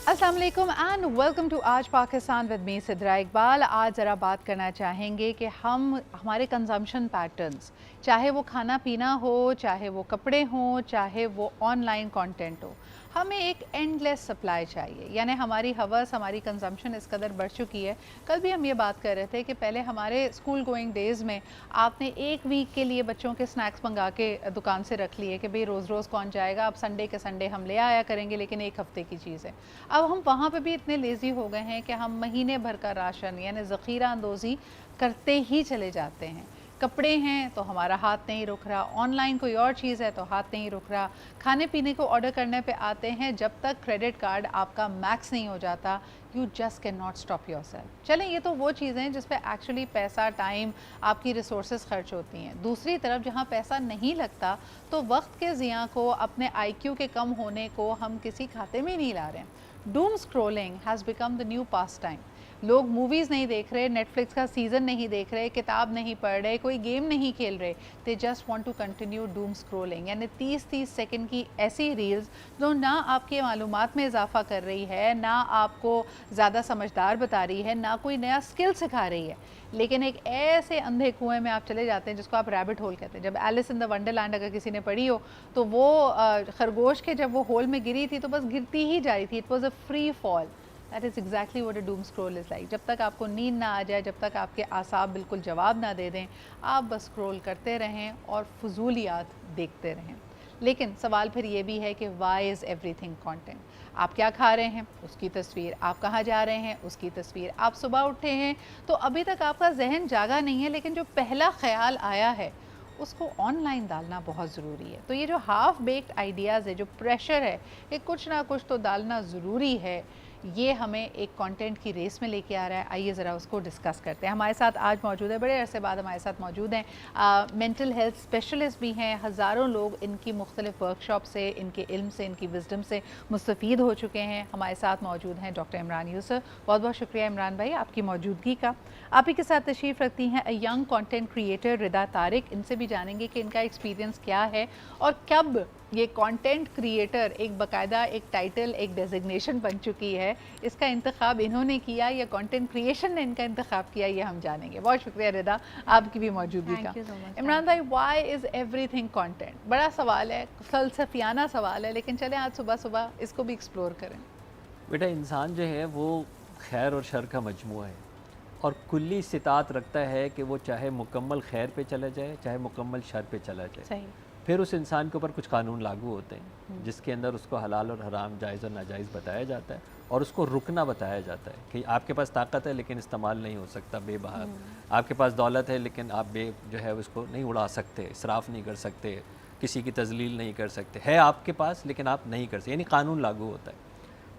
अस्सलाम वालेकुम and welcome to आज पाकिस्तान विद मी सिद्रा इकबाल। आज ज़रा बात करना चाहेंगे कि हमारे कंजम्पशन पैटर्न्स, चाहे वो खाना पीना हो, चाहे वो कपड़े हों, चाहे वो ऑनलाइन कंटेंट हो, हमें एक एंडलेस सप्लाई चाहिए। यानी हमारी हवस, हमारी कंजम्पशन इस कदर बढ़ चुकी है। कल भी हम ये बात कर रहे थे कि पहले हमारे स्कूल गोइंग डेज़ में आपने एक वीक के लिए बच्चों के स्नैक्स मंगा के दुकान से रख लिए कि भाई रोज़ रोज़ कौन जाएगा, अब संडे के संडे हम ले आया करेंगे, लेकिन एक हफ़्ते की चीज़ है। अब हम वहाँ पे भी इतने लेज़ी हो गए हैं कि हम महीने भर का राशन यानी ज़ख़ीरा अंदोज़ी करते ही चले जाते हैं। कपड़े हैं तो हमारा हाथ नहीं रुक रहा, ऑनलाइन कोई और चीज़ है तो हाथ नहीं रुक रहा, खाने पीने को ऑर्डर करने पे आते हैं, जब तक क्रेडिट कार्ड आपका मैक्स नहीं हो जाता you just can not stop your self. चलें, ये तो वो चीज़ें हैं जिस पे एक्चुअली पैसा, टाइम, आपकी रिसोर्सेज खर्च होती हैं। दूसरी तरफ जहाँ पैसा नहीं लगता तो वक्त के ज़िया को, अपने IQ के कम होने को हम किसी खाते में नहीं ला रहे हैं। Doom scrolling has become the new pass time. लोग मूवीज़ नहीं देख रहे, नेटफ्लिक्स का सीज़न नहीं देख रहे, किताब नहीं पढ़ रहे, कोई गेम नहीं खेल रहे, they just want to continue doom scrolling. यानी 30-30 सेकंड की ऐसी रील्स जो ना आपके मालूमात में इजाफा कर रही है, ना आपको ज़्यादा समझदार बता रही है, ना कोई नया स्किल सिखा रही है, लेकिन एक ऐसे अंधे कुएं में आप चले जाते हैं जिसको आप रैबिट होल कहते हैं। जब एलिस इन द वंडरलैंड अगर किसी ने पढ़ी हो तो वो खरगोश के जब वो होल में गिरी थी तो बस गिरती ही जा रही थी, it was a free fall. That is exactly what a doom scroll is like. जब तक आपको नींद ना आ जाए, जब तक आपके आसाब बिल्कुल जवाब ना दे दें, आप बस स्क्रॉल करते रहें और फजूलियात देखते रहें। लेकिन सवाल फिर ये भी है कि वाई इज़ एवरीथिंग कंटेंट। आप क्या खा रहे हैं उसकी तस्वीर, आप कहाँ जा रहे हैं उसकी तस्वीर, आप सुबह उठे हैं तो अभी तक आपका जहन जागा नहीं है, लेकिन जो पहला ख्याल आया है उसको ऑनलाइन डालना बहुत ज़रूरी है। तो ये जो हाफ बेक्ड आइडियाज़ है, जो प्रेशर है कि कुछ ना कुछ तो डालना ज़रूरी है, ये हमें एक कंटेंट की रेस में लेके आ रहा है। आइए ज़रा उसको डिस्कस करते हैं। हमारे साथ आज मौजूद है, बड़े अरसे बाद हमारे साथ मौजूद हैं, मेंटल हेल्थ स्पेशलिस्ट भी हैं। हज़ारों लोग इनकी मुख्तलिफ वर्कशॉप से, इनके इल्म से, इनकी विजडम से मुस्तफ़ीद हो चुके हैं। हमारे साथ मौजूद हैं डॉक्टर इमरान यूसुफ। बहुत बहुत शुक्रिया इमरान भाई आपकी मौजूदगी का। आप ही के साथ तशरीफ़ रखती हैं यंग कंटेंट क्रिएटर रिदा तारिक। इनसे भी जानेंगे कि इनका एक्सपीरियंस क्या है और कब ये कंटेंट क्रिएटर एक बाकायदा एक टाइटल, एक डेजिग्नेशन बन चुकी है। इसका इंतखाब इन्होंने किया या कंटेंट क्रिएशन ने इनका इंतखाब किया, ये हम जानेंगे। बहुत शुक्रिया रिदा आपकी भी मौजूदगी का। इमरान भाई, व्हाई इज़ एवरीथिंग कंटेंट? बड़ा सवाल है, फलसफियाना सवाल है, लेकिन चलें आज सुबह सुबह इसको भी एक्सप्लोर करें। बेटा, इंसान जो है वो खैर और शर का मजमूआ है और कुल्ली इस्तिताअत रखता है कि वो चाहे मुकम्मल खैर पे चला जाए, चाहे मुकम्मल शर पे चला जाए। सही। फिर उस इंसान के ऊपर कुछ कानून लागू होते हैं जिसके अंदर उसको हलाल और हराम, जायज़ और नाजायज़ बताया जाता है और उसको रुकना बताया जाता है कि आपके पास ताकत है लेकिन इस्तेमाल नहीं हो सकता बेबहा, आपके पास दौलत है लेकिन आप जो है उसको नहीं उड़ा सकते, इसराफ़ नहीं कर सकते, किसी की तजलील नहीं कर सकते, है आपके पास लेकिन आप नहीं कर सकते, यानी कानून लागू होता है।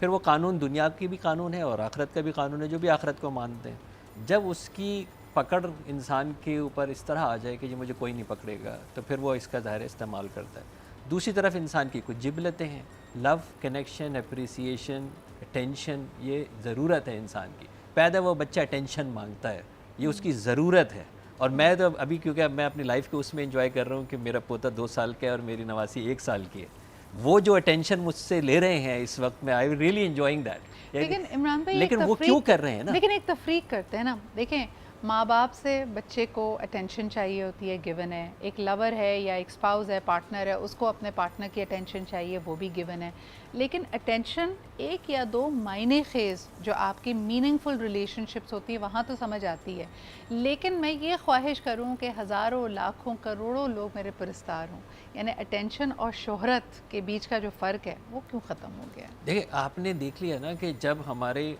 फिर वो कानून दुनिया की भी कानून है और आखिरत का भी कानून है, जो भी आखिरत को मानते हैं। जब उसकी पकड़ इंसान के ऊपर इस तरह आ जाए कि जी मुझे कोई नहीं पकड़ेगा, तो फिर वो इसका ज़ाहिर इस्तेमाल करता है। दूसरी तरफ इंसान की कुछ जिबलतें हैं, लव, कनेक्शन, अप्रिसिएशन, अटेंशन, ये ज़रूरत है इंसान की। पैदा वो बच्चा अटेंशन मांगता है, ये उसकी ज़रूरत है। और मैं तो अभी, क्योंकि अब मैं अपनी लाइफ को उसमें एंजॉय कर रहा हूँ कि मेरा पोता 2 साल का है और मेरी नवासी 1 साल की है, वो जो अटेंशन मुझसे ले रहे हैं इस वक्त में, आई रियली एंजॉइंग दैट। लेकिन इमरान भाई, लेकिन वो क्यों कर रहे हैं ना, लेकिन एक तफरीक करते हैं ना। देखें, माँ बाप से बच्चे को अटेंशन चाहिए होती है, गिवन है। एक लवर है या एक स्पाउस है, पार्टनर है, उसको अपने पार्टनर की अटेंशन चाहिए, वो भी गिवन है। लेकिन अटेंशन एक या दो मायने खेज जो आपकी मीनिंगफुल रिलेशनशिप्स होती है वहाँ तो समझ आती है, लेकिन मैं ये ख्वाहिश करूँ कि हज़ारों, लाखों, करोड़ों लोग मेरे पुरस्कार हों, यानी अटेंशन और शोहरत के बीच का जो फ़र्क है वो क्यों ख़त्म हो गया? देखिए, आपने देख लिया ना कि जब हमारे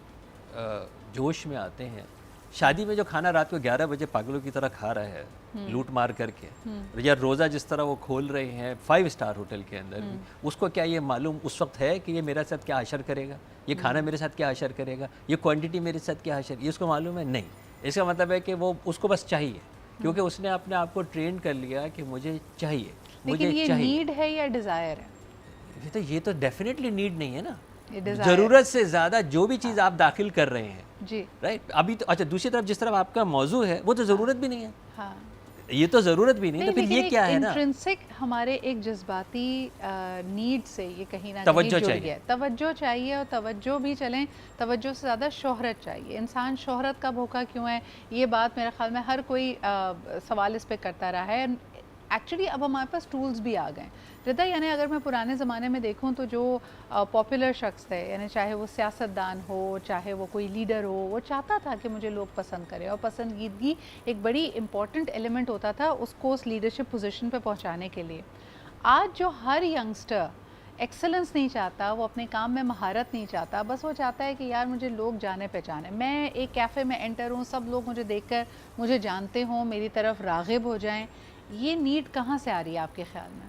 जोश में आते हैं, शादी में जो खाना रात को 11 बजे पागलों की तरह खा रहा है लूट मार करके, या रोज़ा जिस तरह वो खोल रहे हैं 5 स्टार होटल के अंदर भी, उसको क्या ये मालूम उस वक्त है कि ये मेरे साथ क्या असर करेगा, ये खाना मेरे साथ क्या असर करेगा, ये क्वांटिटी मेरे साथ क्या असर, ये उसको मालूम है? नहीं। इसका मतलब है कि वो उसको बस चाहिए, क्योंकि उसने अपने आप को ट्रेन कर लिया कि मुझे चाहिए, मुझे लेकिन ये चाहिए। नीड है या डिज़ायर है? ये तो डेफिनेटली नीड नहीं है ना, ये desire ज़रूरत से ज़्यादा जो भी चीज़ आप दाखिल कर रहे हैं, जी। राइट। अभी तो अच्छा, दूसरी तरफ जिस तरफ आपका मौजू है वो तो ज़रूरत भी नहीं है। हाँ। ये तो ज़रूरत भी नहीं, तो फिर ये क्या है ना, इंट्रिंसिक हमारे एक जज्बाती नीड से ये कहीं ना कहीं तवज्जो जुड़ चाहिए। गया है। तवज्जो चाहिए, और तवज्जो भी चलें, तवज्जो से ज़्यादा शोहरत चाहिए। इंसान शोहरत का भूखा क्यों है, ये बात मेरे ख्याल में हर कोई सवाल इस पे करता रहा है। एक्चुअली अब हमारे पास टूल्स भी आ गए हैं रिदा, यानी अगर मैं पुराने ज़माने में देखूं तो जो पॉपुलर शख्स थे, यानी चाहे वो सियासतदान हो, चाहे वो कोई लीडर हो, वो चाहता था कि मुझे लोग पसंद करें, और पसंदीदगी एक बड़ी इंपॉर्टेंट एलिमेंट होता था उसको उस लीडरशिप पोजीशन पे पहुंचाने के लिए। आज जो हर यंगस्टर एक्सेलेंस नहीं चाहता, वो अपने काम में महारत नहीं चाहता, बस वो चाहता है कि यार मुझे लोग जाने पहचाने, मैं एक कैफ़े में एंटर हूँ, सब लोग मुझे देखकर मुझे जानते हों, मेरी तरफ राग़िब हो जाएं। ये नीड कहाँ से आ रही है आपके ख़्याल में?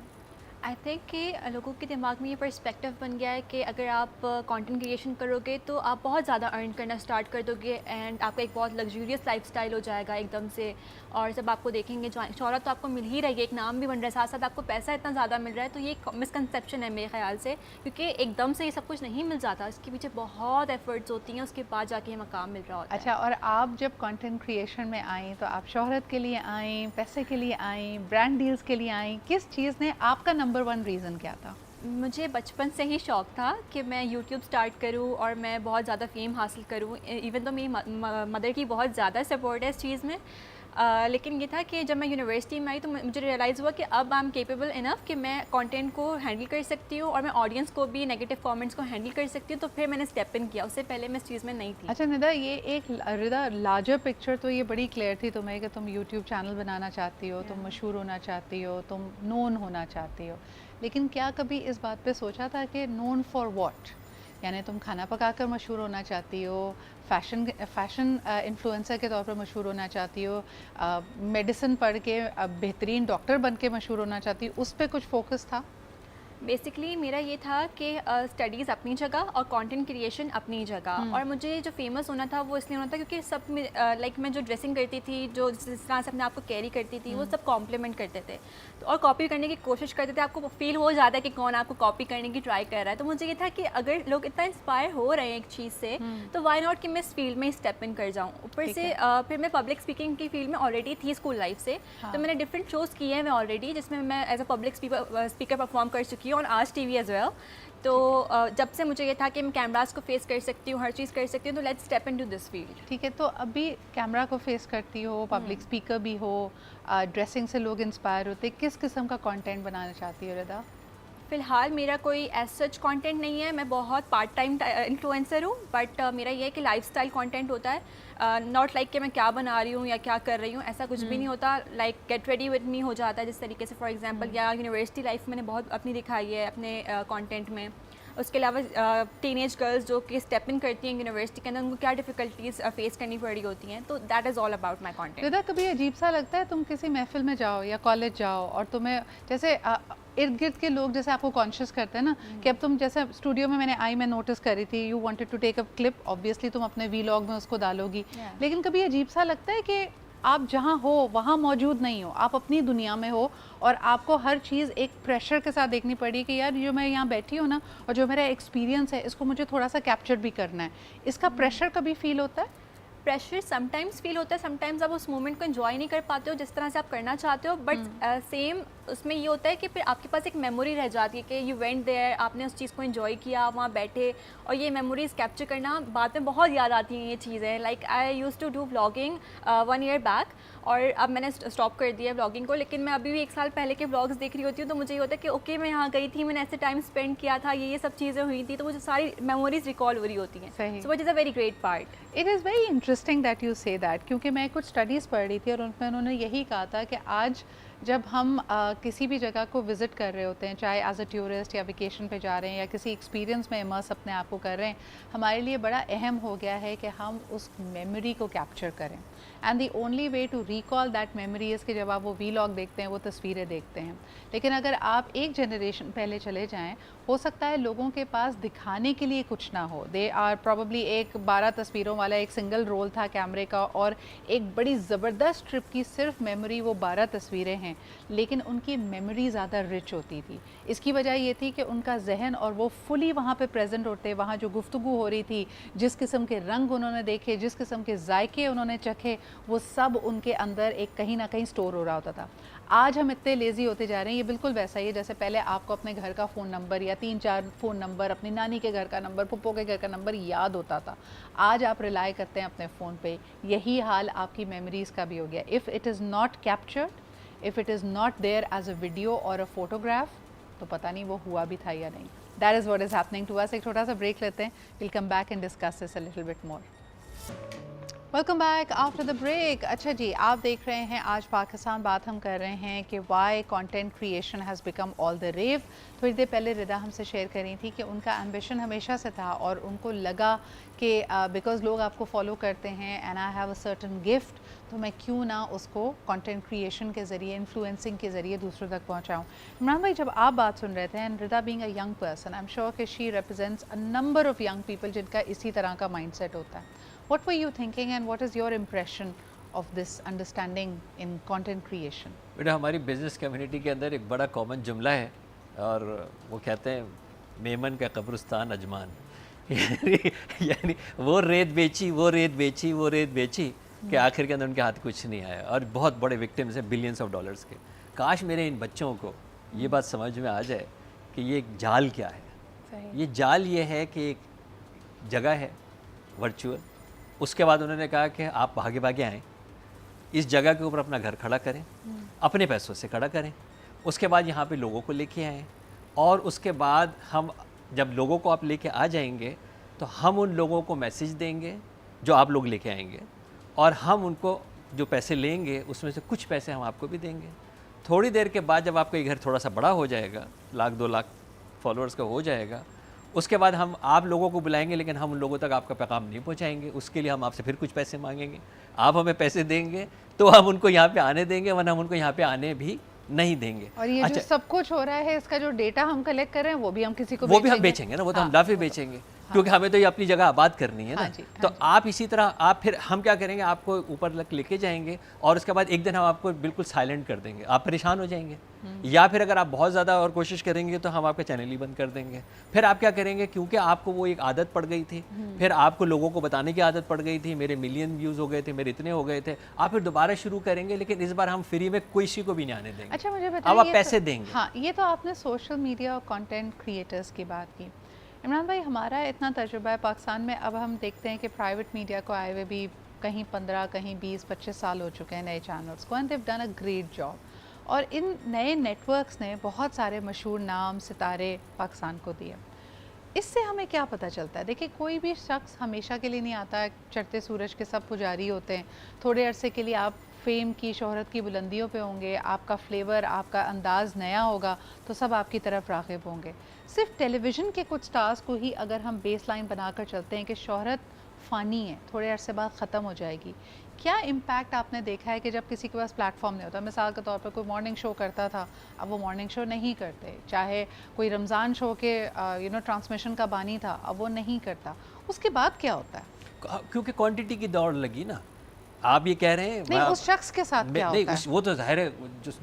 आई थिंक कि लोगों के दिमाग में ये पर्सपेक्टिव बन गया है कि अगर आप कंटेंट क्रिएशन करोगे तो आप बहुत ज़्यादा अर्न करना स्टार्ट कर दोगे, एंड आपका एक बहुत लग्जूरियस लाइफस्टाइल हो जाएगा एकदम से। और जब आपको देखेंगे शोहरत तो आपको मिल ही रही है, एक नाम भी बन रहा है, साथ साथ आपको पैसा इतना ज़्यादा मिल रहा है, तो ये एक मिसकंसेप्शन है मेरे ख्याल से, क्योंकि एकदम से ये सब कुछ नहीं मिल जाता, इसके पीछे बहुत एफर्ट्स होती हैं, उसके बाद जाके ये मकाम मिल रहा होता है। अच्छा, और आप जब कंटेंट क्रिएशन में आई तो आप शोहरत के लिए आई, पैसे के लिए आई, ब्रांड डील्स के लिए आई, किस चीज़ ने, आपका नंबर वन रीज़न क्या था? मुझे बचपन से ही शौक़ था कि मैं यूट्यूब स्टार्ट करूं और मैं बहुत ज़्यादा फेम हासिल करूं। इवन तो मेरी मदर की बहुत ज़्यादा सपोर्ट है इस चीज़ में, लेकिन ये था कि जब मैं यूनिवर्सिटी में आई तो मुझे रियलाइज़ हुआ कि अब आई एम केपेबल इनफ कि मैं कंटेंट को हैंडल कर सकती हूँ और मैं ऑडियंस को भी नेगेटिव कमेंट्स को हैंडल कर सकती हूँ, तो फिर मैंने स्टेप इन किया। उससे पहले मैं इस चीज़ में नहीं थी। अच्छा निदा, ये एक रिदा लार्जर पिक्चर तो ये बड़ी क्लियर थी तुम्हें कि तुम यूट्यूब चैनल बनाना चाहती हो, तुम मशहूर होना चाहती हो, तुम नोन होना चाहती हो, लेकिन क्या कभी इस बात पे सोचा था कि नोन फॉर व्हाट? यानी तुम खाना पकाकर मशहूर होना चाहती हो, फैशन इन्फ्लुएंसर के तौर पर मशहूर होना चाहती हो, मेडिसिन पढ़ के बेहतरीन डॉक्टर बन के मशहूर होना चाहती हो, उस पर कुछ फोकस था? बेसिकली मेरा ये था कि स्टडीज़ अपनी जगह और कंटेंट क्रिएशन अपनी जगह, और मुझे जो फेमस होना था वो इसलिए होना था क्योंकि सब में लाइक मैं जो ड्रेसिंग करती थी, जो जिस तरह से अपने आप को कैरी करती थी, वो सब कॉम्प्लीमेंट करते थे, तो और कॉपी करने की कोशिश करते थे। आपको फील हो जाता है कि कौन आपको कॉपी करने की ट्राई कर रहा है, तो मुझे ये था कि अगर लोग इतना इंस्पायर हो रहे हैं एक चीज़ से, तो वाई नॉट कि मैं इस फील्ड में स्टेप इन कर जाऊँ। ऊपर से फिर मैं पब्लिक स्पीकिंग की फील्ड में ऑलरेडी थी स्कूल लाइफ से, तो मैंने डिफरेंट शोज़ किए हैं मैं ऑलरेडी, जिसमें मैं as a public speaker perform कर चुकी हूँ, और आज टीवी एज वेल। तो जब से मुझे ये था कि मैं कैमरास को फेस कर सकती हूँ, हर चीज़ कर सकती हूँ, तो let's step into this field. ठीक है, तो अभी कैमरा को फेस करती हो, पब्लिक स्पीकर भी हो, ड्रेसिंग से लोग इंस्पायर होते, किस किस्म का कंटेंट बनाना चाहती हो रिदा? फ़िलहाल मेरा कोई एज सच कंटेंट नहीं है, मैं बहुत पार्ट टाइम इन्फ्लुएंसर हूँ, बट मेरा ये है कि लाइफस्टाइल कंटेंट होता है, नॉट लाइक कि मैं क्या बना रही हूँ या क्या कर रही हूँ, ऐसा कुछ भी नहीं होता। Like get ready with me हो जाता है जिस तरीके से, फॉर एग्जांपल, या यूनिवर्सिटी लाइफ मैंने बहुत अपनी दिखाई है अपने कंटेंट में। उसके अलावा टीनेज गर्ल्स जो कि स्टेप इन करती हैं यूनिवर्सिटी के अंदर, उनको क्या डिफ़िकल्टीज़ फेस करनी पड़ रही होती हैं, तो that is all about my content. Rida, कभी अजीब सा लगता है तुम किसी महफिल में जाओ या कॉलेज जाओ और तुम्हें जैसे इर्द गिर्द के लोग जैसे आपको कॉन्शियस करते हैं ना कि अब तुम, जैसे स्टूडियो में मैं नोटिस कर रही थी, you wanted to take a clip, obviously तुम अपने वीलॉग में उसको डालोगी, लेकिन कभी अजीब सा लगता है कि आप जहाँ हो वहाँ मौजूद नहीं हो, आप अपनी दुनिया में हो और आपको हर चीज़ एक प्रेशर के साथ देखनी पड़ी कि यार जो मैं यहाँ बैठी हूँ ना और जो मेरा एक्सपीरियंस है इसको मुझे थोड़ा सा कैप्चर भी करना है, इसका प्रेशर कभी फील होता है? प्रेशर समटाइम्स फील होता है, समटाइम्स आप उस मोमेंट को एंजॉय नहीं कर पाते हो जिस तरह से आप करना चाहते हो, बट सेम उसमें ये होता है कि फिर आपके पास एक मेमोरी रह जाती है कि यू वेंट देयर, आपने उस चीज़ को एंजॉय किया, वहाँ बैठे, और ये मेमोरीज कैप्चर करना बाद में बहुत याद आती हैं ये चीज़ें। Like I use to do vlogging 1 year back, और अब मैंने स्टॉप कर दिया व्लॉगिंग को, लेकिन मैं अभी भी 1 साल पहले के व्लॉग्स देख रही होती हूँ, तो मुझे ये होता है कि ओके मैं यहाँ गई थी, मैंने ऐसे टाइम स्पेंड किया था, ये सब चीज़ें हुई थी, तो मुझे सारी मेमोरीज रिकॉल हो रही होती हैं। So it is a very great part. It is very interesting that you say that, क्योंकि मैं कुछ स्टडीज़ पढ़ रही थी और उनमें उन्होंने यही कहा था कि आज जब हम किसी भी जगह को विज़िट कर रहे होते हैं, चाहे एज अ टूरिस्ट या वेकेशन पे जा रहे हैं या किसी एक्सपीरियंस में इमर्स अपने आप को कर रहे हैं, हमारे लिए बड़ा अहम हो गया है कि हम उस मेमोरी को कैप्चर करें, and the only way to recall that memory is कि जब आप वो वीलॉग देखते हैं, वो तस्वीरें देखते हैं। लेकिन अगर आप एक जनरेशन पहले चले जाएँ, हो सकता है लोगों के पास दिखाने के लिए कुछ ना हो, दे आर प्रॉबली एक 12 तस्वीरों वाला एक सिंगल रोल था कैमरे का और एक बड़ी ज़बरदस्त ट्रिप की सिर्फ मेमोरी वो 12 तस्वीरें हैं, लेकिन उनकी मेमोरी ज़्यादा रिच होती थी। इसकी वजह ये थी कि उनका जहन और वो फुली वहाँ पे प्रेजेंट होते, वहाँ जो गुफ्तगू हो रही थी, जिस किस्म के रंग उन्होंने देखे, जिस किस्म के जायके उन्होंने चखे, थे वो सब उनके अंदर एक कहीं ना कहीं स्टोर हो रहा होता था। आज हम इतने लेज़ी होते जा रहे हैं, ये बिल्कुल वैसा ही है जैसे पहले आपको अपने घर का फ़ोन नंबर या 3-4 फ़ोन नंबर, अपनी नानी के घर का नंबर, पप्पो के घर का नंबर याद होता था। आज आप रिलाई करते हैं अपने फ़ोन पे। यही हाल आपकी मेमोरीज़ का भी हो गया। If it is not captured, if it is not there as a video और अ फोटोग्राफ, तो पता नहीं वो हुआ भी था या नहीं। That is what is happening to us. एक छोटा सा ब्रेक लेते हैं, will come back and discuss this a little bit more. Welcome back after the break. अच्छा जी, आप देख रहे हैं आज पाकिस्तान। बात हम कर रहे हैं कि why content creation has become all the rave. थोड़ी देर पहले रिदा हमसे शेयर कर रही थी कि उनका एम्बिशन हमेशा से था और उनको लगा कि बिकॉज़ लोग आपको फॉलो करते हैं and I have a certain gift, तो मैं क्यों ना उसको कंटेंट क्रिएशन के ज़रिए, इन्फ्लुएंसिंग के ज़रिए दूसरों तक पहुँचाऊँ। इमरान भाई, जब आप बात सुन रहे थे and Rida being a young person, I am sure कि she represents a number of young people जिनका इसी तरह का माइंड सेट होता है। What were you thinking and what is your impression of this understanding in content creation? बेटा, हमारी business community के अंदर एक बड़ा कॉमन जुमला है और वो कहते हैं मेमन का कब्रिस्तान अजमान। यानी वो रेत बेची, वो रेत बेची, वो रेत बेची कि आखिर के अंदर उनके हाथ कुछ नहीं आया और बहुत बड़े विक्टिम्स हैं बिलियंस ऑफ डॉलर्स के। काश मेरे इन बच्चों को ये बात समझ में आ जाए कि ये एक जाल क्या है। सही। ये जाल ये है कि एक जगह है वर्चुअल, उसके बाद उन्होंने कहा कि आप भागे भागे आएँ, इस जगह के ऊपर अपना घर खड़ा करें, अपने पैसों से खड़ा करें, उसके बाद यहाँ पे लोगों को लेके आएँ और उसके बाद हम जब लोगों को आप लेके आ जाएंगे तो हम उन लोगों को मैसेज देंगे जो आप लोग लेके आएंगे और हम उनको जो पैसे लेंगे उसमें से कुछ पैसे हम आपको भी देंगे। थोड़ी देर के बाद जब आपका ये घर थोड़ा सा बड़ा हो जाएगा, 1-2 लाख फॉलोअर्स का हो जाएगा, उसके बाद हम आप लोगों को बुलाएंगे लेकिन हम उन लोगों तक आपका पैगाम नहीं पहुंचाएंगे। उसके लिए हम आपसे फिर कुछ पैसे मांगेंगे, आप हमें पैसे देंगे तो हम उनको यहाँ पे आने देंगे, वरना हम उनको यहाँ पे आने भी नहीं देंगे। और ये जो सब कुछ हो रहा है, इसका जो डेटा हम कलेक्ट कर रहे हैं वो भी हम किसी को वो भी हम बेचेंगे ना, वो तो हम लाफे बेचेंगे क्योंकि हमें तो ये अपनी जगह आबाद करनी है ना। तो आप इसी तरह आप फिर हम क्या करेंगे, आपको ऊपर तक लेके जाएंगे और उसके बाद एक दिन हम आपको बिल्कुल साइलेंट कर देंगे, आप परेशान हो जाएंगे। या फिर अगर आप बहुत ज़्यादा और कोशिश करेंगे तो हम आपका चैनल ही बंद कर देंगे। फिर आप क्या करेंगे, क्योंकि आपको वो एक आदत पड़ गई थी, फिर आपको लोगों को बताने की आदत पड़ गई थी, मेरे मिलियन व्यूज़ हो गए थे, मेरे इतने हो गए थे, आप फिर दोबारा शुरू करेंगे लेकिन इस बार हम फ्री में किसी को भी नहीं आने देंगे। अच्छा, मुझे बताइए, अब आप पैसे देंगे। हाँ, ये तो आपने सोशल मीडिया और कंटेंट क्रिएटर्स की बात की। इमरान भाई, हमारा इतना तजुर्बा है पाकिस्तान में, अब हम देखते हैं कि प्राइवेट मीडिया को आए हुए भी कहीं 15, कहीं 20-25 साल हो चुके हैं नए चैनल्स को, and they've done a great job. और इन नए नेटवर्क्स ने बहुत सारे मशहूर नाम, सितारे पाकिस्तान को दिए। इससे हमें क्या पता चलता है? देखिए, कोई भी शख्स हमेशा के लिए नहीं आता, चढ़ते सूरज के सब पुजारी होते हैं। थोड़े अरसे के लिए आप फेम की, शोहरत की बुलंदियों पे होंगे, आपका फ्लेवर, आपका अंदाज़ नया होगा तो सब आपकी तरफ राग़िब होंगे। सिर्फ टेलीविज़न के कुछ स्टार्स को ही अगर हम बेस लाइन बनाकर चलते हैं कि शोहरत फ़ानी है, थोड़े अरसे बाद ख़त्म हो जाएगी, क्या इम्पैक्ट आपने देखा है कि जब किसी के पास प्लेटफॉर्म नहीं होता? मिसाल के तौर पर कोई मॉर्निंग शो करता था, अब वो मॉर्निंग शो नहीं करते। चाहे कोई रमज़ान शो के ट्रांसमिशन का बानी था, अब वो नहीं करता। उसके बाद क्या होता है? क्योंकि क्वांटिटी की दौड़ लगी ना। आप ये कह रहे हैं नहीं, उस शख्स के साथ क्या होता है? वो तो जाहिर है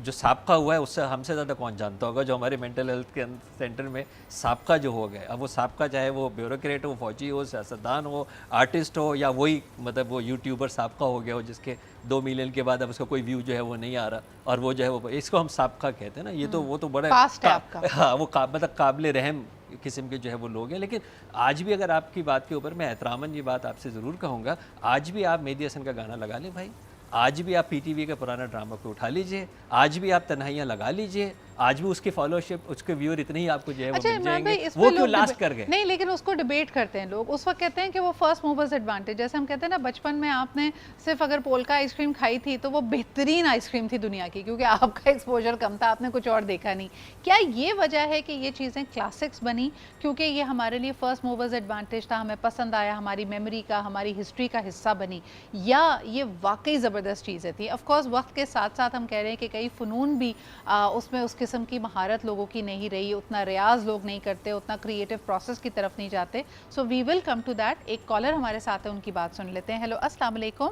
जो साबका हुआ है उससे हमसे ज़्यादा कौन जानता होगा। जो हमारे मेंटल हेल्थ के सेंटर में साबका जो हो गए, अब वो साबका चाहे वो ब्यूरोक्रेट हो, फौजी हो, सियासतदान हो, आर्टिस्ट हो, या वही मतलब वो यूट्यूबर साबका हो गया हो जिसके 2 मिलियन के बाद अब उसका कोई व्यू जो है वो नहीं आ रहा और वो जो है वो, इसको हम साबका कहते हैं ना। ये तो वो तो बड़ा पास्ट है आपका। हाँ, वो मतलब काबिल रहम किस्म के जो है वो लोग हैं। लेकिन आज भी अगर आपकी बात के ऊपर मैं एहतरामन ये बात आपसे ज़रूर कहूँगा, आज भी आप मेहदी हसन का गाना लगा लें भाई, आज भी आप पीटीवी का पुराना ड्रामा को उठा लीजिए, आज भी आप तन्हाइयाँ लगा लीजिए, आज भी उसकी फॉलोशिप, उसके व्यूअर इतने ही आपको जो है वो मिल जाएंगे। वो क्यों लास्ट कर गए? नहीं, लेकिन उसको डिबेट करते हैं लोग। उस वक्त कहते हैं कि वो फर्स्ट मूवर्स एडवांटेज, जैसे हम कहते हैं ना, बचपन में आपने सिर्फ अगर पोल्का आइसक्रीम खाई थी तो वो बेहतरीन आइसक्रीम थी दुनिया की, क्योंकि आपका एक्सपोजर कम था, आपने कुछ और देखा नहीं। क्या ये वजह है कि ये चीज़ें क्लासिक्स बनी क्योंकि ये हमारे लिए फर्स्ट मूवर्स एडवांटेज था, हमें पसंद आया, हमारी मेमोरी का, हमारी हिस्ट्री का हिस्सा बनी, या ये वाकई ज़बरदस्त चीज़ें थी? ऑफकोर्स वक्त के साथ साथ हम कह रहे हैं कि कई फ़नून भी उसमें उस किस्म की महारत लोगों की नहीं रही, उतना रियाज लोग नहीं करते, उतना क्रिएटिव प्रोसेस की तरफ नहीं जाते। So we will come to that. एक कॉलर हमारे साथ है, उनकी बात सुन लेते हैं। हेलो, अस्सलाम वालेकुम।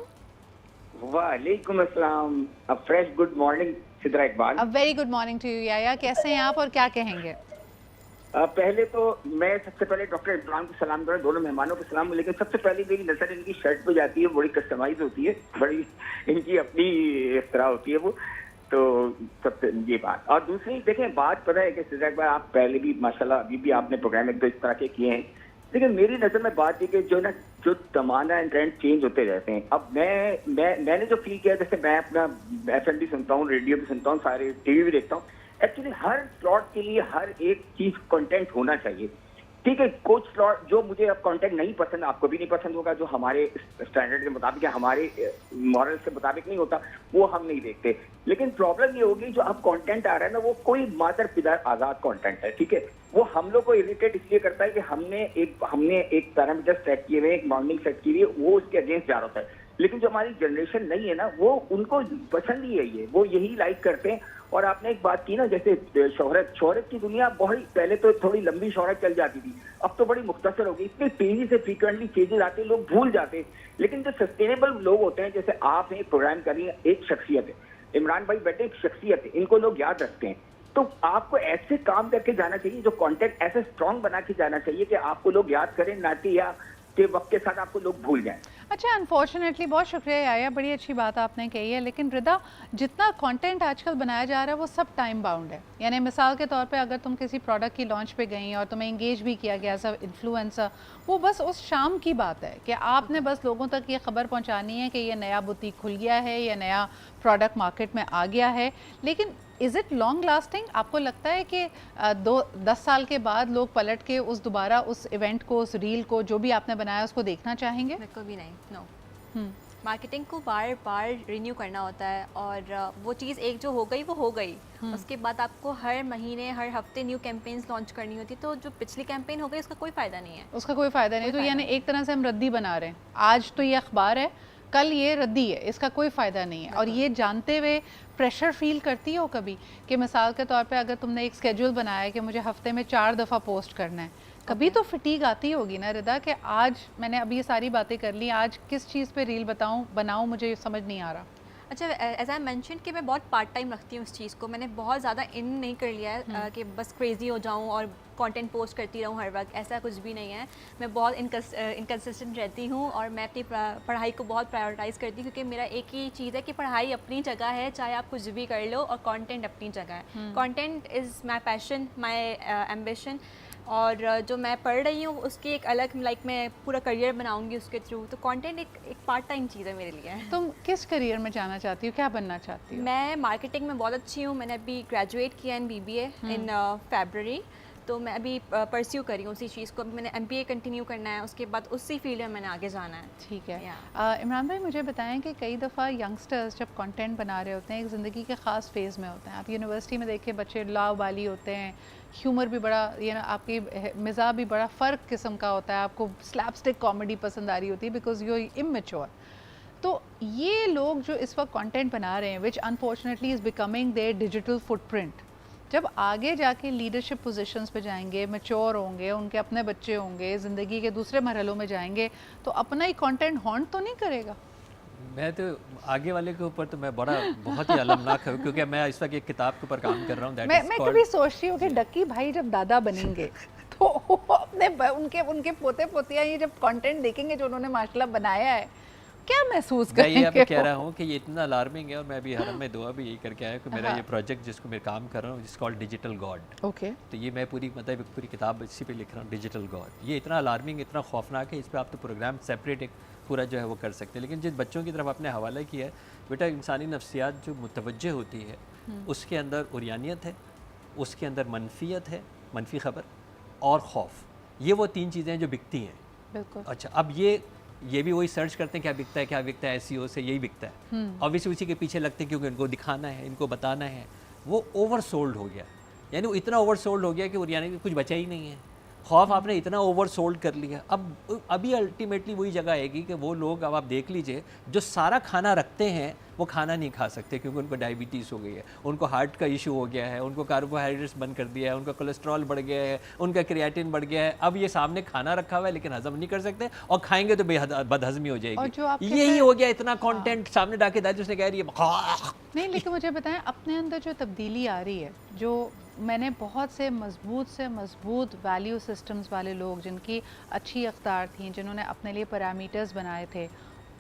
वालेकुम अस्सलाम। A fresh good morning Sidra Iqbal. A very good morning to you याया। कैसे हैं आप और क्या कहेंगे? पहले तो मैं सबसे पहले डॉक्टर इमरान को सलाम करूँ, दोनों मेहमानों को सलाम, लेकिन सबसे पहले मेरी नजर इनकी शर्ट पे जाती है, बड़ी कस्टमाइज होती है, बड़ी इनकी अपनी इस तरह होती है वो, तो सबसे ये बात। और दूसरी देखें बात पता है कि सिद्धार्थ भाई आप पहले भी माशाल्लाह अभी भी आपने प्रोग्राम एक दो इस तरह के किए हैं, लेकिन मेरी नजर में बात है कि जो जमाना एंड ट्रेंड चेंज होते रहते हैं। अब मैंने जो फील किया, जैसे मैं अपना FM भी सुनता हूँ, रेडियो भी सुनता हूँ, सारे TV भी देखता हूँ, एक्चुअली हर स्लॉट के लिए हर एक चीज कंटेंट होना चाहिए। ठीक है, कुछ स्लॉट जो मुझे अब कंटेंट नहीं पसंद, आपको भी नहीं पसंद होगा, जो हमारे स्टैंडर्ड के मुताबिक या हमारे मॉरल्स के मुताबिक नहीं होता, वो हम नहीं देखते। लेकिन प्रॉब्लम ये होगी जो अब कंटेंट आ रहा है ना, वो कोई मादर पिदार आजाद कंटेंट है। ठीक है, वो हम लोग को इरिटेट इसलिए करता है कि हमने एक पैरामीटर सेट किए हुए, एक मॉर्निंग सेट की हुई है, वो उसके अगेंस्ट जा रहा है। लेकिन जो हमारी जनरेशन नहीं है ना, वो उनको पसंद ही है, ये वो यही लाइक करते हैं। और आपने एक बात की ना, जैसे शोहरत की दुनिया बहुत पहले तो थोड़ी लंबी शोहरत चल जाती थी, अब तो बड़ी मुख्तसर हो गई, इतनी तेजी से फ्रीक्वेंटली चेंजेस आते हैं, लोग भूल जाते हैं। लेकिन जो सस्टेनेबल लोग होते हैं, जैसे आप हैं, प्रोग्राम कर रही हैं, एक शख्सियत है, इमरान भाई बेटे एक शख्सियत है, इनको लोग याद रखते हैं। तो आपको ऐसे काम करके जाना चाहिए, जो कंटेंट ऐसे स्ट्रांग बना के जाना चाहिए कि आपको लोग याद करें, ना कि या के वक्त के साथ आपको लोग भूल जाएं। अच्छा, अनफॉर्चुनेटली बहुत शुक्रिया याया, बड़ी अच्छी बात आपने कही है, लेकिन रिदा जितना कंटेंट आजकल बनाया जा रहा है वो सब टाइम बाउंड है। यानी मिसाल के तौर पे अगर तुम किसी प्रोडक्ट की लॉन्च पे गई और तुम्हें इंगेज भी किया गया एज अ इन्फ्लुएंसर, वो बस उस शाम की बात है कि आपने बस लोगों तक ये खबर पहुंचानी है कि ये नया बुटीक खुल गया है या नया प्रोडक्ट मार्केट में आ गया है। लेकिन इज़ इट लॉन्ग लास्टिंग? आपको लगता है कि 10 साल के बाद लोग पलट के दोबारा उस इवेंट को, उस रील को, जो भी आपने बनाया उसको देखना चाहेंगे? बिल्कुल भी नहीं, नो। मार्केटिंग को बार बार रिन्यू करना होता है, और वो चीज़ एक जो हो गई वो हो गई, उसके बाद आपको हर महीने हर हफ्ते न्यू कैंपेन्स लॉन्च करनी होती है। तो जो पिछली कैंपेन हो गई उसका कोई फ़ायदा नहीं है, उसका कोई फ़ायदा नहीं। तो यानी एक तरह से हम रद्दी बना रहे हैं, आज तो ये अखबार है, कल ये रद्दी है, इसका कोई फ़ायदा नहीं है। और ये जानते हुए प्रेशर फील करती हो कभी कि मिसाल के तौर पे अगर तुमने एक स्केड्यूल बनाया है कि मुझे हफ्ते में 4 दफ़ा पोस्ट करना है, कभी तो फटीग आती होगी ना रिदा कि आज मैंने अभी ये सारी बातें कर ली, आज किस चीज़ पे रील बनाऊं, मुझे समझ नहीं आ रहा। अच्छा, एज आई मेंशन कि मैं बहुत पार्ट टाइम रखती हूँ इस चीज़ को, मैंने बहुत ज़्यादा इन नहीं कर लिया है कि बस क्रेज़ी हो जाऊँ और कंटेंट पोस्ट करती रहूँ हर वक्त, ऐसा कुछ भी नहीं है। मैं बहुत इनकन्सिस्टेंट रहती हूँ और मैं अपनी पढ़ाई को बहुत प्रायोरिटाइज़ करती हूँ, क्योंकि मेरा एक ही चीज़ है कि पढ़ाई अपनी जगह है, चाहे आप कुछ भी कर लो, और कंटेंट अपनी जगह है। Content is my passion, my ambition, और जो मैं पढ़ रही हूँ उसकी एक अलग मैं पूरा करियर बनाऊंगी उसके थ्रू। तो कंटेंट एक पार्ट टाइम चीज़ है मेरे लिए। तुम किस करियर में जाना चाहती हो, क्या बनना चाहती हो? मैं मार्केटिंग में बहुत अच्छी हूँ, मैंने अभी ग्रेजुएट किया इन BBA इन फरवरी, तो मैं अभी परस्यू करी हूँ उसी चीज़ को। अभी मैंने MBA कंटिन्यू करना है, उसके बाद उसी फील्ड में मैंने आगे जाना है। ठीक है। इमरान भाई मुझे बताएं कि कई दफ़ा यंगस्टर्स जब कंटेंट बना रहे होते हैं, एक ज़िंदगी के ख़ास फेज़ में होते हैं। आप यूनिवर्सिटी में देखिए बच्चे लावाली होते हैं, ह्यूमर भी बड़ा, आपकी मिज़ाज भी बड़ा फ़र्क किस्म का होता है, आपको स्लैपस्टिक कॉमेडी पसंद आ रही होती है बिकॉज यू इमैच्योर। तो ये लोग जो इस वक्त कंटेंट बना रहे हैं, which unfortunately is becoming their digital footprint, जब आगे जाके लीडरशिप पोजीशंस पे जाएंगे, मैच्योर होंगे, उनके अपने बच्चे होंगे, ज़िंदगी के दूसरे मरहलों में जाएंगे, तो अपना ही कंटेंट हॉन्ट तो नहीं करेगा? मैं तो आगे वाले के ऊपर तो मैं बहुत ही अलमनाक है, क्योंकि मैं इस वक्त एक किताब के ऊपर काम कर रहा हूँ। मैं कभी सोचती हूँ कि डक्की भाई जब दादा बनेंगे तो अपने उनके पोते पोतियाँ ये जब कंटेंट देखेंगे जो उन्होंने माशाल्लाह बनाया है, क्या महसूस करेंगे? मैं ये कह रहा हूँ कि ये इतना अलार्मिंग है, और मैं अभी हरम में दुआ भी यही करके आया कि मेरा ये प्रोजेक्ट जिसको मैं काम कर रहा हूँ it's called digital God. Okay. तो ये मैं पूरी किताब इसी पे लिख रहा हूँ, डिजिटल गॉड। ये इतना अलार्मिंग, इतना खौफनाक है, इस पर आप तो प्रोग्राम सेपरेट एक पूरा जो है वो कर सकते हैं। लेकिन जिन बच्चों की तरफ आपने हवाला किया है, बेटा इंसानी नफ्सियात जो मुतवज्जे होती है उसके अंदर उरियानियत है, उसके अंदर मनफियत है, मनफी खबर, और खौफ, ये वो 3 चीज़ें जो बिकती हैं। बिल्कुल। अच्छा, अब ये भी वही सर्च करते हैं क्या बिकता है, SEO से यही बिकता है। ऑब्वियसली उसी के पीछे लगते हैं क्योंकि इनको दिखाना है, इनको बताना है। वो ओवर सोल्ड हो गया, यानी वो इतना ओवर सोल्ड हो गया कि वो यानी कि कुछ बचा ही नहीं है। खौफ आपने इतना ओवर सोल्ड कर लिया। अब अभी अल्टीमेटली वही जगह आएगी कि वो लोग, अब आप देख लीजिए, जो सारा खाना रखते हैं वो खाना नहीं खा सकते क्योंकि उनको डायबिटीज़ हो गई है, उनको हार्ट का इशू हो गया है, उनको कार्बोहाइड्रेट्स बंद कर दिया है, उनका कोलेस्ट्रॉल बढ़ गया है, उनका क्रिएटिन बढ़ गया है। अब ये सामने खाना रखा हुआ है लेकिन हजम नहीं कर सकते, और खाएंगे तो बदहजमी हो जाएगी। यही हो गया, इतना कंटेंट सामने डाके दादी उसने कह रही है। नहीं, लेकिन मुझे बताएं, अपने अंदर जो तब्दीली आ रही है, जो मैंने बहुत से मज़बूत वैल्यू सिस्टम्स वाले लोग जिनकी अच्छी अख्तार थी, जिन्होंने अपने लिए पैरामीटर्स बनाए थे,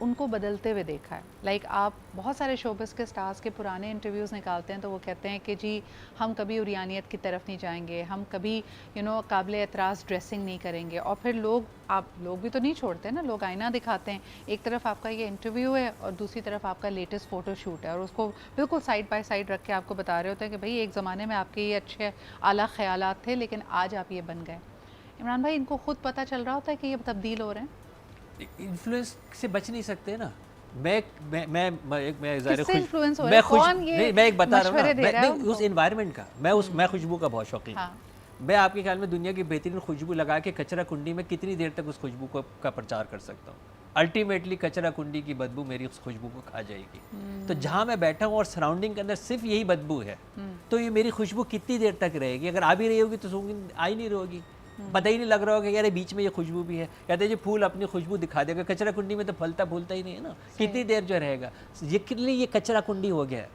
उनको बदलते हुए देखा है। लाइक आप बहुत सारे शोबिस के स्टार्स के पुराने इंटरव्यूज़ निकालते हैं तो वो कहते हैं कि जी हम कभी उरियानियत की तरफ नहीं जाएंगे, हम कभी काबिल एतराज़ ड्रेसिंग नहीं करेंगे। और फिर लोग भी तो नहीं छोड़ते ना, लोग आईना दिखाते हैं, एक तरफ आपका ये इंटरव्यू है और दूसरी तरफ आपका लेटेस्ट फ़ोटो शूट है, और उसको बिल्कुल साइड बाय साइड रख के आपको बता रहे होते हैं कि भाई एक ज़माने में आपके ये अच्छे आला ख़यालात थे लेकिन आज आप ये बन गए। इमरान भाई, इनको खुद पता चल रहा होता है कि ये तब्दील हो रहे हैं? इन्फ्लुएंस से बच नहीं सकते ना। मैं किससे इन्फ्लुएंस हो रहे मैं हैं? कौन ये नहीं, मैं एक बता रहा हूँ मशवरे दे रहा है ना, उनको? उस एनवायरनमेंट का मैं खुशबू का बहुत शौकीन। हाँ। मैं आपके ख्याल में दुनिया की बेहतरीन खुशबू लगा के कचरा कुंडी में कितनी देर तक उस खुशबू का प्रचार कर सकता हूँ? अल्टीमेटली कचरा कुंडी की बदबू मेरी उस खुशबू को खा जाएगी। तो जहाँ मैं बैठा हूँ और सराउंडिंग के अंदर सिर्फ यही बदबू है, तो ये मेरी खुशबू कितनी देर तक रहेगी? अगर आ भी रही होगी तो सूंघ आ ही नहीं रहोगी, पता ही नहीं लग रहा होगा कि यार बीच में ये खुशबू भी है। कहते हैं जी फूल अपनी खुशबू दिखा देगा, कचरा कुंडी में तो फलता फूलता ही नहीं है ना, कितनी देर जो रहेगा। ये कचरा कुंडी हो गया है,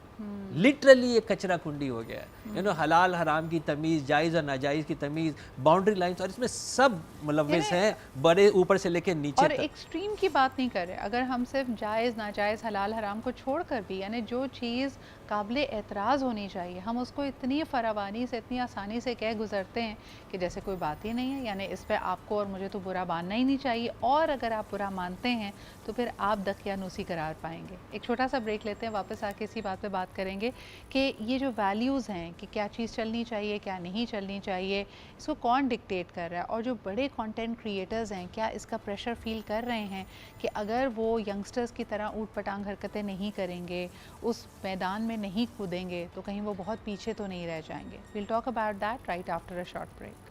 लिटरली ये कचरा कुंडी हो गया है। हलाल हराम की तमीज़, जायज़ और नाजायज़ की तमीज़, बाउंड्री लाइंस, और इसमें सब मुलव्वस हैं, बड़े ऊपर से लेके नीचे और तक। एक्सट्रीम की बात नहीं कर रहे, अगर हम सिर्फ जायज़ नाजायज़ हलाल हराम को छोड़कर भी, यानी जो चीज़ काबिल एतराज़ होनी चाहिए हम उसको इतनी फरावानी से, इतनी आसानी से कह गुजरते हैं कि जैसे कोई बात ही नहीं है। यानी इस पर आपको और मुझे तो बुरा मानना ही नहीं चाहिए, और अगर आप बुरा मानते हैं तो फिर आप दकियानूसी करार पाएंगे। एक छोटा सा ब्रेक लेते हैं, वापस आके इसी बात पे बात करेंगे कि ये जो वैल्यूज़ हैं कि क्या चीज़ चलनी चाहिए क्या नहीं चलनी चाहिए, इसको कौन डिक्टेट कर रहा है, और जो बड़े कंटेंट क्रिएटर्स हैं क्या इसका प्रेशर फील कर रहे हैं कि अगर वो यंगस्टर्स की तरह ऊट पटांग हरकतें नहीं करेंगे, उस मैदान में नहीं कूदेंगे, तो कहीं वो बहुत पीछे तो नहीं रह जाएंगे। Will talk about that right after a short break.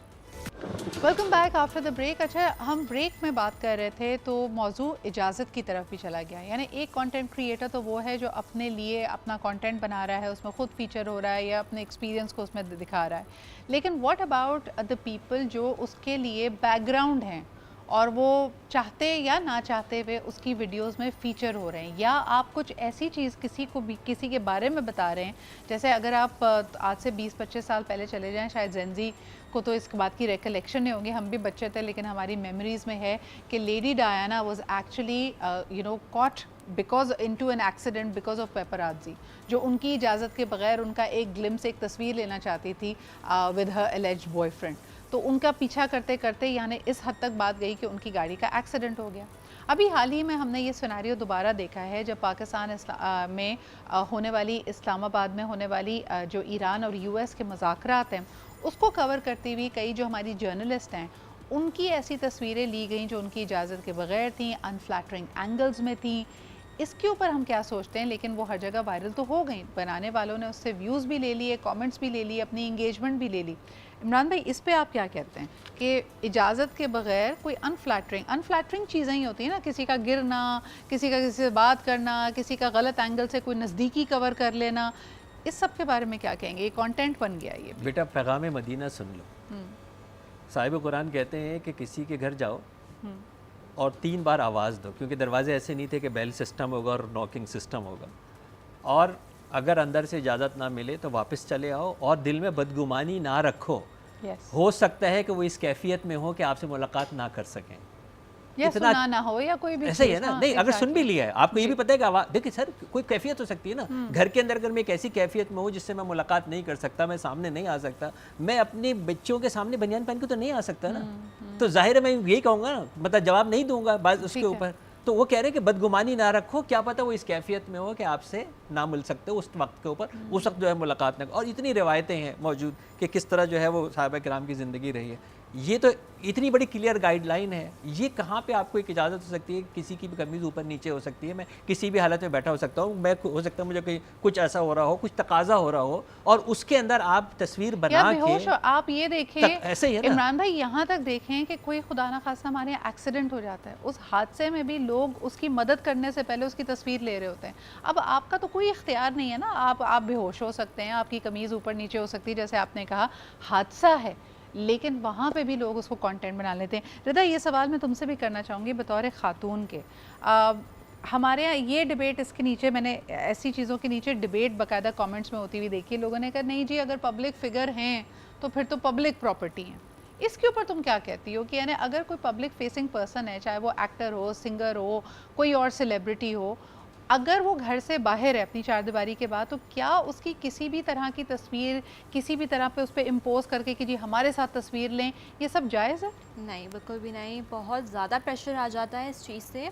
Welcome back after the break. अच्छा, हम ब्रेक में बात कर रहे थे तो मौजू इजाज़त की तरफ भी चला गया। यानी एक कंटेंट क्रिएटर तो वो है जो अपने लिए अपना कंटेंट बना रहा है, उसमें ख़ुद फीचर हो रहा है या अपने एक्सपीरियंस को उसमें दिखा रहा है, लेकिन व्हाट अबाउट द पीपल जो उसके लिए बैकग्राउंड हैं और वो चाहते या ना चाहते हुए उसकी वीडियोस में फ़ीचर हो रहे हैं, या आप कुछ ऐसी चीज़ किसी के बारे में बता रहे हैं। जैसे अगर आप आज से 20-25 साल पहले चले जाएं, शायद जेनजी को तो इस बात की रिकलेक्शन नहीं होगी, हम भी बच्चे थे, लेकिन हमारी मेमोरीज़ में है कि Lady Diana was actually caught because into an accident because of paparazzi, जो उनकी इजाज़त के बगैर उनका एक ग्लिम्स, एक तस्वीर लेना चाहती थी विद हर एलिज्ड बॉयफ्रेंड। तो उनका पीछा करते करते यानी इस हद तक बात गई कि उनकी गाड़ी का एक्सीडेंट हो गया। अभी हाल ही में हमने ये सिनेरियो दोबारा देखा है जब पाकिस्तान में होने वाली, इस्लामाबाद में होने वाली जो ईरान और यूएस के मुज़ाकरात हैं उसको कवर करती हुई कई जो हमारी जर्नलिस्ट हैं उनकी ऐसी तस्वीरें ली गई जो उनकी इजाज़त के बगैर थी, अनफ्लैटरिंग एंगल्स में थी। इसके ऊपर हम क्या सोचते हैं, लेकिन वो हर जगह वायरल तो हो गई, बनाने वालों ने उससे व्यूज़ भी ले लिए, कमेंट्स भी ले लिए, अपनी इंगेजमेंट भी ले ली। इमरान भाई, इस पे आप क्या कहते हैं कि इजाज़त के बगैर कोई अनफ्लैटरिंग चीज़ें ही होती हैं ना, किसी का गिरना, किसी से बात करना, किसी का गलत एंगल से कोई नज़दीकी कवर कर लेना, इस सब के बारे में क्या कहेंगे? ये कंटेंट बन गया ये। बेटा पैगाम मदीना सुन लो। साहिब कुरान कहते हैं कि किसी के घर जाओ और 3 बार आवाज़ दो, क्योंकि दरवाजे ऐसे नहीं थे कि बेल सिस्टम होगा और नॉकिंग सिस्टम होगा, और अगर अंदर से इजाज़त ना मिले तो वापस चले आओ और दिल में बदगुमानी ना रखो। हो सकता है कि वो इस कैफियत में हो कि आपसे मुलाकात ना कर सकें, या सुना ना हो या कोई भी ऐसा ही है ना। नहीं, अगर सुन भी लिया है, आपको ये भी पता है कि आवाज़, देखिए सर, कोई कैफियत हो सकती है ना घर के अंदर, अगर मैं एक ऐसी कैफियत में हूँ जिससे मैं मुलाकात नहीं कर सकता, मैं सामने नहीं आ सकता, मैं अपने बच्चों के सामने बनियान पहन के तो नहीं आ सकता ना, तो जाहिर है मैं यही कहूँगा ना, मतलब जवाब नहीं दूंगा बात उसके ऊपर। तो वो कह रहे हैं कि बदगुमानी ना रखो, क्या पता वो इस कैफियत में हो कि आपसे ना मिल सकते हो उस वक्त के ऊपर, उस वक्त जो है मुलाकात ना। और इतनी रिवायतें हैं मौजूद कि किस तरह जो है वो साहबा किराम की ज़िंदगी रही है। ये तो इतनी बड़ी क्लियर गाइडलाइन है, ये कहाँ पे आपको एक इजाज़त हो सकती है, किसी की भी कमीज़ ऊपर नीचे हो सकती है, मैं किसी भी हालत में बैठा हो सकता हूँ, मैं हो सकता है मुझे कहीं कुछ ऐसा हो रहा हो, कुछ तकाजा हो रहा हो, और उसके अंदर आप तस्वीर बना के आप ये देखें, ऐसे ही है ना इमरान भाई, यहाँ तक देखें कि कोई खुदा ना खास्ता हमारे यहाँ एक्सीडेंट हो जाता है, उस हादसे में भी लोग उसकी मदद करने से पहले उसकी तस्वीर ले रहे होते हैं। अब आपका तो कोई इख्तियार नहीं है ना, आप बेहोश हो सकते हैं, आपकी कमीज़ ऊपर नीचे हो सकती है, जैसे आपने कहा हादसा है, लेकिन वहाँ पे भी लोग उसको कंटेंट बना लेते हैं। रिदा, ये सवाल मैं तुमसे भी करना चाहूँगी बतौर ख़ातून के, हमारे यहाँ ये डिबेट, इसके नीचे मैंने ऐसी चीज़ों के नीचे डिबेट बाकायदा कमेंट्स में होती हुई देखी, लोगों ने कहा नहीं जी अगर पब्लिक फिगर हैं तो फिर तो पब्लिक प्रॉपर्टी है। इसके ऊपर तुम क्या कहती हो कि यानी अगर कोई पब्लिक फेसिंग पर्सन है, चाहे वो एक्टर हो, सिंगर हो, कोई और सेलिब्रिटी हो, अगर वो घर से बाहर है अपनी चारदीवारी के बाद, तो क्या उसकी किसी भी तरह की तस्वीर किसी भी तरह पे उस पर इम्पोज करके कि जी हमारे साथ तस्वीर लें, ये सब जायज़ है? नहीं, बिल्कुल भी नहीं। बहुत ज़्यादा प्रेशर आ जाता है इस चीज़ से,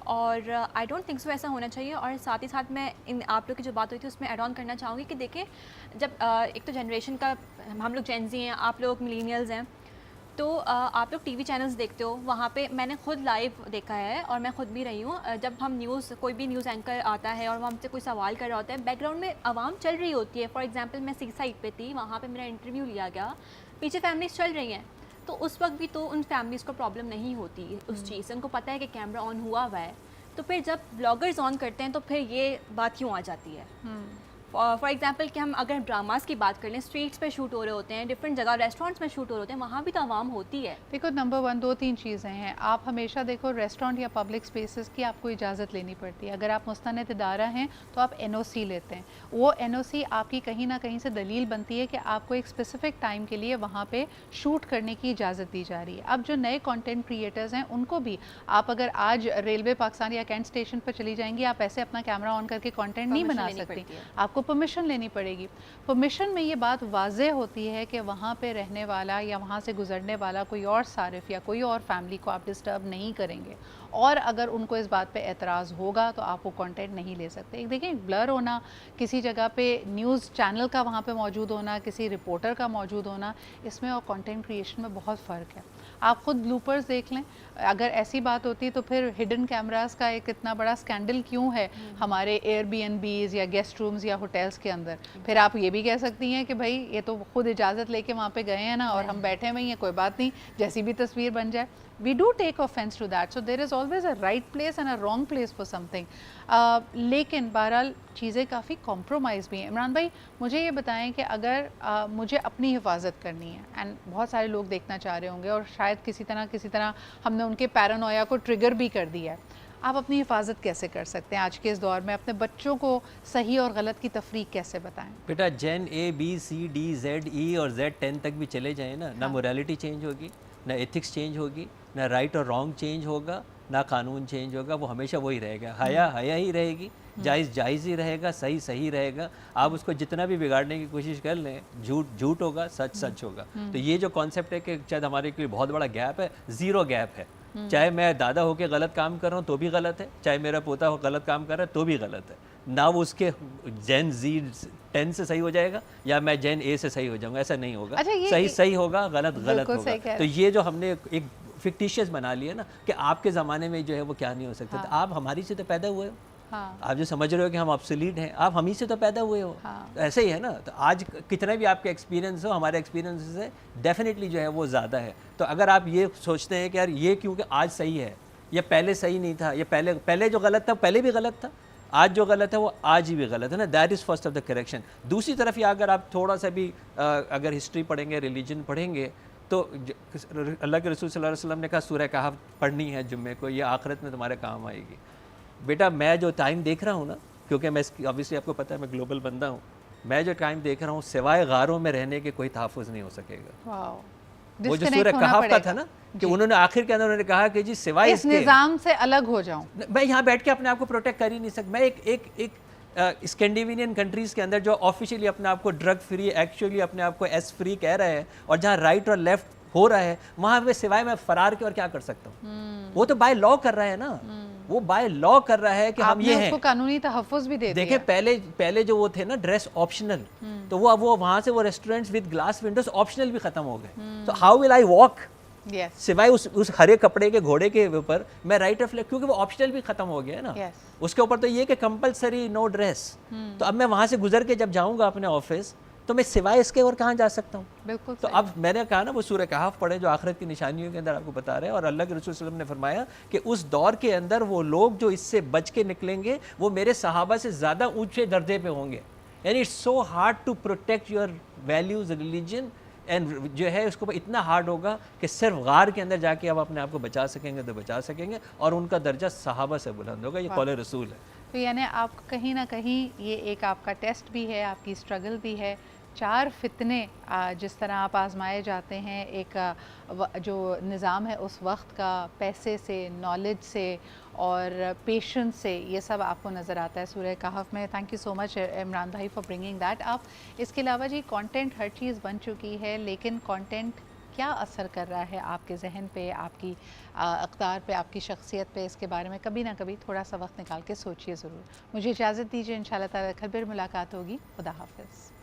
और आई डोंट थिंक सो ऐसा होना चाहिए। और साथ ही साथ मैं इन आप लोग की जो बात हुई थी उसमें ऐड ऑन करना चाहूँगी कि देखिए, जब एक तो जनरेशन का हम लोग जेन ज़ी हैं, आप लोग मिलेनियल्स हैं, तो आप लोग टीवी चैनल्स देखते हो, वहाँ पे मैंने खुद लाइव देखा है और मैं खुद भी रही हूँ। जब हम कोई भी न्यूज़ एंकर आता है और वो हमसे कोई सवाल कर रहा होता है, बैकग्राउंड में आवाम चल रही होती है। फॉर एग्जांपल मैं सी साइड पे थी, वहाँ पे मेरा इंटरव्यू लिया गया, पीछे फैमिलीज चल रही हैं, तो उस वक्त भी तो उन फैमिलीज़ को प्रॉब्लम नहीं होती उस चीज़ से, उनको पता है कि कैमरा ऑन हुआ हुआ है। तो फिर जब ब्लॉगर्स ऑन करते हैं तो फिर ये बात क्यों आ जाती है? फॉर एग्जांपल कि हम अगर ड्रामास की बात कर लें, स्ट्रीट्स पे शूट हो रहे होते हैं, डिफरेंट जगह रेस्टोरेंट्स में शूट हो रहे होते हैं, वहाँ भी तो आवाम होती है। देखो नंबर 1 2-3 चीज़ें हैं। आप हमेशा देखो रेस्टोरेंट या पब्लिक स्पेसेस की आपको इजाज़त लेनी पड़ती है। अगर आप मुस्तनद इदारा हैं तो आप NOC लेते हैं। वो NOC आपकी कहीं ना कहीं से दलील बनती है कि आपको एक स्पेसिफिक टाइम के लिए वहाँ पे शूट करने की इजाज़त दी जा रही है। अब जो नए कंटेंट क्रिएटर्स हैं उनको भी, आप अगर आज रेलवे पाकिस्तान या कैंट स्टेशन पर चली जाएंगी, आप ऐसे अपना कैमरा ऑन करके कंटेंट नहीं बना सकती, आपको परमिशन लेनी पड़ेगी। परमिशन में ये बात वाज़ेह होती है कि वहाँ पे रहने वाला या वहाँ से गुजरने वाला कोई और सारिफ या कोई और फैमिली को आप डिस्टर्ब नहीं करेंगे, और अगर उनको इस बात पे एतराज़ होगा तो आप वो कंटेंट नहीं ले सकते। देखिए ब्लर होना, किसी जगह पे न्यूज़ चैनल का वहाँ पे मौजूद होना, किसी रिपोर्टर का मौजूद होना, इसमें और कंटेंट क्रिएशन में बहुत फ़र्क है। आप ख़ुद ब्लूपर्स देख लें। अगर ऐसी बात होती तो फिर हिडन कैमरास का एक इतना बड़ा स्कैंडल क्यों है हमारे एयरबीएनबीज़ या गेस्ट रूम्स या होटल्स के अंदर? फिर आप ये भी कह सकती हैं कि भाई ये तो खुद इजाज़त लेके वहाँ पे गए हैं ना, और हम बैठे हुए हैं, कोई बात नहीं, जैसी भी तस्वीर बन जाए। We do take offense to that, so there is always a right place and a wrong place for something. लेकिन बहरहाल चीज़ें काफ़ी कॉम्प्रोमाइज़ भी हैं। इमरान भाई मुझे ये बताएं कि अगर मुझे अपनी हिफाजत करनी है, एंड बहुत सारे लोग देखना चाह रहे होंगे और शायद किसी तरह हमने उनके पैरानोया को ट्रिगर भी कर दिया है, आप अपनी हिफाजत कैसे कर सकते हैं आज के इस दौर में? अपने बच्चों को सही और गलत की तफरीक कैसे बताएं? बेटा जेन ABCDZE और Z10 तक भी चले जाएँ ना मोरालिटी चेंज होगी, ना एथिक्स चेंज होगी, ना राइट और रॉन्ग चेंज होगा, ना कानून चेंज होगा, वो हमेशा वही रहेगा। हया ही रहेगी, जायज़ ही रहेगा, सही रहेगा। आप उसको जितना भी बिगाड़ने की कोशिश कर लें, झूठ होगा, सच होगा। तो ये जो कॉन्सेप्ट है कि शायद हमारे लिए बहुत बड़ा गैप है, ज़ीरो गैप है। चाहे मैं दादा होकर गलत काम कर रहा हूँ तो भी गलत है, चाहे मेरा पोता हो गलत काम कर रहा है तो भी गलत है। ना वो उसके जेन Z10 से सही हो जाएगा या मैं जेन A से सही हो जाऊँगा, ऐसा नहीं होगा। अच्छा, सही होगा, गलत होगा। तो ये जो हमने एक फिक्टिशियस बना लिया ना कि आपके ज़माने में जो है वो क्या नहीं हो सकता, तो आप हमारी से तो पैदा हुए हो। हाँ। आप जो समझ रहे हो कि हम ऑब्सोलीट हैं, आप हम ही से तो पैदा हुए हो। हाँ। तो ऐसे ही है ना। तो आज कितना भी आपका एक्सपीरियंस हो, हमारे एक्सपीरियंस से डेफिनेटली जो है वो ज़्यादा है। तो अगर आप ये सोचते हैं कि यार ये क्योंकि आज सही है, ये पहले सही नहीं था, ये पहले जो गलत था पहले भी गलत था, आज जो गलत है वो आज ही भी गलत है ना, that is first of the correction. दूसरी तरफ या अगर आप थोड़ा सा भी अगर हिस्ट्री पढ़ेंगे, रिलीजन पढ़ेंगे, तो अल्लाह के रसूल सल्लल्लाहु अलैहि वसल्लम ने कहा सूरह कहफ पढ़नी है जुम्मे को, ये आखिरत में तुम्हारे काम आएगी। बेटा मैं जो टाइम देख रहा हूँ ना, क्योंकि मैं ऑब्वियसली आपको पता है मैं ग्लोबल बंदा हूँ, मैं जो टाइम देख रहा हूँ सिवाय गारों में रहने के कोई तहफ़्फ़ुज़ नहीं हो सकेगा। वो जो सूरह कहफ का था ना कि उन्होंने आखिर के अंदर उन्होंने कहा कि जी सिवाय इस निज़ाम से अलग हो जाऊँ, मैं यहाँ बैठ के अपने आप को प्रोटेक्ट कर ही नहीं सकता। मैं एक स्कैंडिनेवियन कंट्रीज़ के अंदर जो ऑफिशियली अपने आप को ड्रग फ्री, एक्चुअली अपने आप को एस फ्री कह रहे हैं, और जहाँ राइट और लेफ्ट हो रहा है वहाँ पे सिवाय मैं फरार के और क्या कर सकता हूँ? वो तो बाय लॉ कर रहा है ना, वो बाय लॉ कर रहा है कि हम ये हैं। उसको कानूनी तहफ़्फ़ुज़ भी दे देखिए पहले जो वो थे ना ड्रेस ऑप्शनल, तो वो वहाँ से वो restaurants with glass Windows optional भी खत्म हो गए। तो हाउ विल आई वॉक सिवाय उस हरे कपड़े के घोड़े के ऊपर मैं राइट ऑफ लेफ्ट, क्योंकि वो ऑप्शनल भी खत्म हो गया है ना। उसके ऊपर तो ये कि कंपलसरी नो ड्रेस। तो अब मैं वहाँ से गुजर के जब जाऊँगा अपने ऑफिस तो मैं सिवाय इसके और कहाँ जा सकता हूँ? बिल्कुल। तो अब मैंने कहा ना वो सूरह कहफ पढ़े जो आखिरत की निशानियों के अंदर आपको बता रहे हैं, और अल्लाह के रसूल सल्लल्लाहु अलैहि वसल्लम ने फरमाया कि उस दौर के अंदर वो लोग जो इससे बच के निकलेंगे वो मेरे सहाबा से ज़्यादा ऊंचे दर्जे पे होंगे। यानी it's so hard to protect your values, religion and जो है उसको इतना हार्ड होगा कि सिर्फ गार के अंदर जाके आप अपने आप को बचा सकेंगे तो बचा सकेंगे, और उनका दर्जा सहाबा से बुलंद होगा। ये कौल रसूल है। तो यानी आप कहीं ना कहीं ये एक आपका टेस्ट भी है, आपकी स्ट्रगल भी है। 4 फितने जिस तरह आप आजमाए जाते हैं, एक जो निज़ाम है उस वक्त का, पैसे से, नॉलेज से और पेशेंस से, ये सब आपको नज़र आता है सूरह कहफ में। Thank you so much Imran भाई फॉर ब्रिंगिंग दैट अप। इसके अलावा जी कंटेंट हर चीज़ बन चुकी है, लेकिन कंटेंट क्या असर कर रहा है आपके जहन पे, आपकी अक़दार पे, आपकी शख्सियत पे, इसके बारे में कभी ना कभी थोड़ा सा वक्त निकाल के सोचिए ज़रूर। मुझे इजाज़त दीजिए, इंशाल्लाह ताला फिर मुलाकात होगी। खुदा हाफ़िज़।